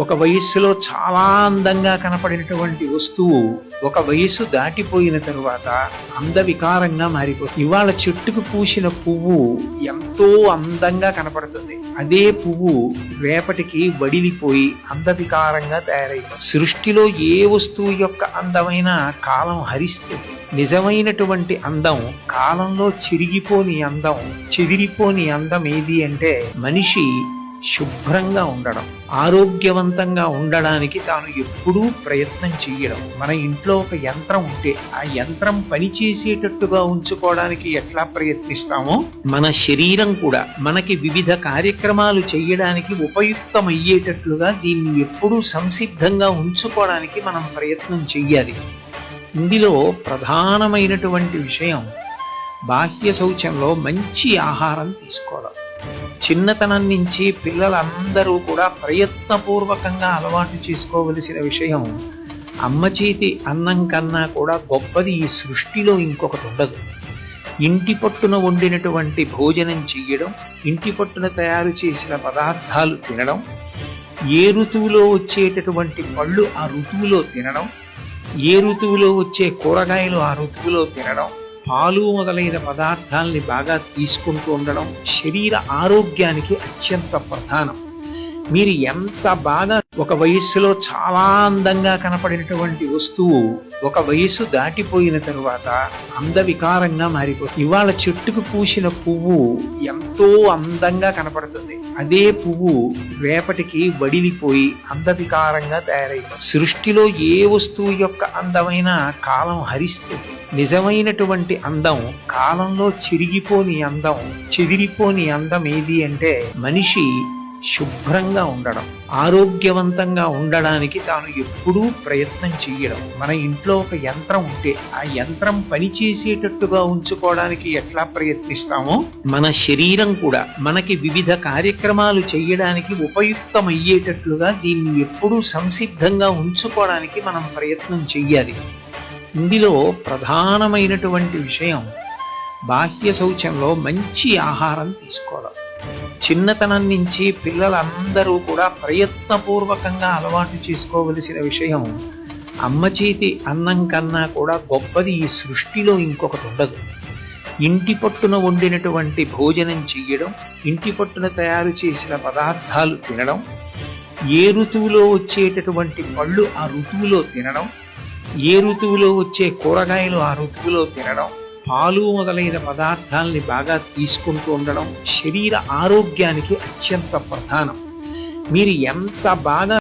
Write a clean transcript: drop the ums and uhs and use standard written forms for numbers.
ఒక వయస్సులో చాలా అందంగా కనపడినటువంటి వస్తువు ఒక వయస్సు దాటిపోయిన తరువాత అందవికారంగా మారిపోతుంది. ఇవాళ చెట్టుకు పూసిన పువ్వు ఎంతో అందంగా కనపడుతుంది. అదే పువ్వు రేపటికి వడిలిపోయి అందవికారంగా తయారైపోతుంది. సృష్టిలో ఏ వస్తువు యొక్క అందమైన కాలం హరిస్తుంది. నిజమైనటువంటి అందం కాలంలో చెదిరిపోని అందం ఏది అంటే మనిషి శుభ్రంగా ఉండడం, ఆరోగ్యవంతంగా ఉండడానికి తాను ఎప్పుడూ ప్రయత్నం చెయ్యడం. మన ఇంట్లో ఒక యంత్రం ఉంటే ఆ యంత్రం పనిచేసేటట్టుగా ఉంచుకోవడానికి ఎట్లా ప్రయత్నిస్తామో మన శరీరం కూడా మనకి వివిధ కార్యక్రమాలు చెయ్యడానికి ఉపయుక్తమయ్యేటట్లుగా దీన్ని ఎప్పుడూ సంసిద్ధంగా ఉంచుకోవడానికి మనం ప్రయత్నం చెయ్యాలి. ఇందులో ప్రధానమైనటువంటి విషయం బాహ్య శౌచంలో మంచి ఆహారం తీసుకోవడం. చిన్నతనం నుంచి పిల్లలందరూ కూడా ప్రయత్నపూర్వకంగా అలవాటు చేసుకోవలసిన విషయం, అమ్మ చేతి అన్నం కన్నా కూడా గొప్పది ఈ సృష్టిలో ఇంకొకటి ఉండదు. ఇంటి పట్టున వండినటువంటి భోజనం చెయ్యడం, ఇంటి పట్టున తయారు చేసిన పదార్థాలు తినడం, ఏ ఋతువులో వచ్చేటటువంటి పళ్ళు ఆ ఋతువులో తినడం, ఏ ఋతువులో వచ్చే కూరగాయలు ఆ ఋతువులో తినడం, పాలు మొదలైన పదార్థాలని బాగా తీసుకుంటూ ఉండడం శరీర ఆరోగ్యానికి అత్యంత ప్రధానం. మీరు ఎంత బాగా ఒక వయస్సులో చాలా అందంగా కనపడినటువంటి వస్తువు ఒక వయస్సు దాటిపోయిన తరువాత అందవికారంగా మారిపోతుంది. ఇవాళ చెట్టుకు పూసిన పువ్వు ఎంతో అందంగా కనపడుతుంది. అదే పువ్వు రేపటికి వడిలిపోయి అందవికారంగా తయారైపోతుంది. సృష్టిలో ఏ వస్తువు యొక్క అందమైన కాలం హరిస్తుంది. నిజమైనటువంటి అందం కాలంలో చెదిరిపోని అందం ఏది అంటే మనిషి శుభ్రంగా ఉండడం, ఆరోగ్యవంతంగా ఉండడానికి తాను ఎప్పుడూ ప్రయత్నం చెయ్యడం. మన ఇంట్లో ఒక యంత్రం ఉంటే ఆ యంత్రం పనిచేసేటట్టుగా ఉంచుకోవడానికి ఎట్లా ప్రయత్నిస్తామో మన శరీరం కూడా మనకి వివిధ కార్యక్రమాలు చెయ్యడానికి ఉపయుక్తమయ్యేటట్లుగా దీన్ని ఎప్పుడూ సంసిద్ధంగా ఉంచుకోవడానికి మనం ప్రయత్నం చెయ్యాలి. ఇందులో ప్రధానమైనటువంటి విషయం బాహ్య శౌచంలో మంచి ఆహారం తీసుకోవడం. చిన్నతనం నుంచి పిల్లలందరూ కూడా ప్రయత్నపూర్వకంగా అలవాటు చేసుకోవలసిన విషయం, అమ్మ చేతి అన్నం కన్నా కూడా గొప్పది ఈ సృష్టిలో ఇంకొకటి ఉండదు. ఇంటి పట్టున వండినటువంటి భోజనం చెయ్యడం, ఇంటి పట్టున తయారు చేసిన పదార్థాలు తినడం, ఏ ఋతువులో వచ్చేటటువంటి పళ్ళు ఆ ఋతువులో తినడం, ఏ ఋతువులో వచ్చే కూరగాయలు ఆ ఋతువులో తినడం, పాలు మొదలైన పదార్థాలని బాగా తీసుకుంటూ ఉండడం శరీర ఆరోగ్యానికి అత్యంత ప్రధానం. మీరు ఎంత బాగా